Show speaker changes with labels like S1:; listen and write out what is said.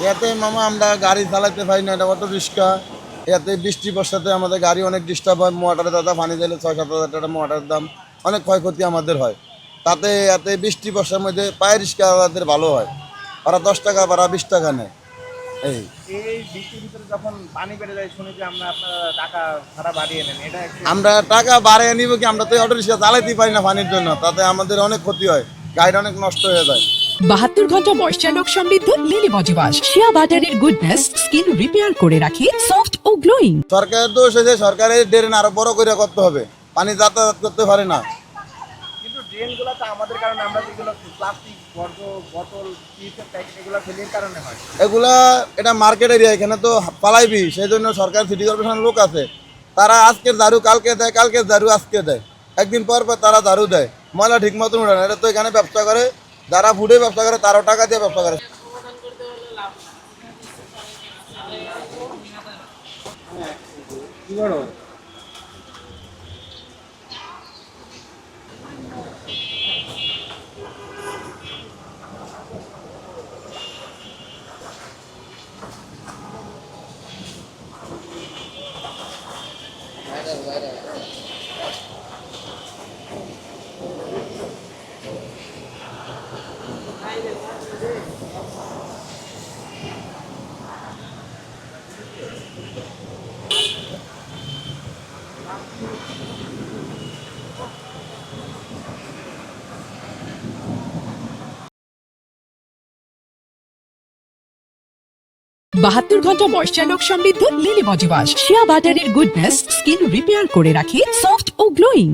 S1: ইয়াতে মামা আমরা গাড়ি চালাতে পারি না, এটা অটো রিক্সা। ইয়াতে বৃষ্টি বর্ষাতে আমাদের গাড়ি অনেক ডিস্টার্ব হয়, মোটরের দাদা পানি দিলে 6-7 হাজার টাকা মোটরের দাম, অনেক ক্ষয়ক্ষতি আমাদের হয়। তাতে ইয়াতে বৃষ্টি বর্ষার মধ্যে পায়ে রিক্সাওয়ালাদের ভালো হয়, ওরা 10 টাকা ভাড়া 20 টাকা নেয়। এই
S2: এই বৃষ্টির ভিতরে যখন পানি বেড়ে যায় শুনি যে আপনারা টাকা ভাড়া বাড়িয়ে নেন, এটা
S1: আমরা টাকা বাড়িয়ে নিব কি, আমরা তো অটো রিক্সা চালাইতে পারি না পানির জন্য, তাতে আমাদের অনেক ক্ষতি হয়, গাড়ি অনেক নষ্ট হয়ে যায়।
S3: 72 ঘন্টা ময়েশ্চার লক সমৃদ্ধ লিলি বডি ওয়াশ শিয়া বাটারের গুডনেস স্কিন রিপেয়ার করে রাখে সফট ও গ্লোয়িং।
S1: সরকারের দোষ হয়েছে, সরকারের ড্রেন আরো বড় করে করতে হবে, পানি যাতায়াত করতে পারে না।
S2: কিন্তু ড্রেনগুলো তো আমাদের কারণে, আমরা যেগুলো প্লাস্টিক বর্জ্য বোতল চিপসের প্যাকেট এগুলো ফেলির কারণে হয়।
S1: এগুলা এটা মার্কেট এরিয়া, এখানে তো পালাইবি, সেই জন্য সরকার সিটি কর্পোরেশনের লোক আছে, তারা আজকের দারু কালকে দেয়, কালকের দারু আজকে দেয়, একদিন পর পর তারা দারু দেয়, ময়লা ঠিক মতন উঠে না। এটা তো এখানে ব্যবসা করে, যারা ফুডে ব্যবসা করে তারাও টাকা দিয়ে ব্যবসা করে।
S3: বাহাত্তর ঘন্টা ময়েশ্চার লক সমৃদ্ধ লিলি বডি ওয়াশ শিয়া বাটারের গুডনেস স্কিন রিপেয়ার করে রাখে সফট ও গ্লোয়িং।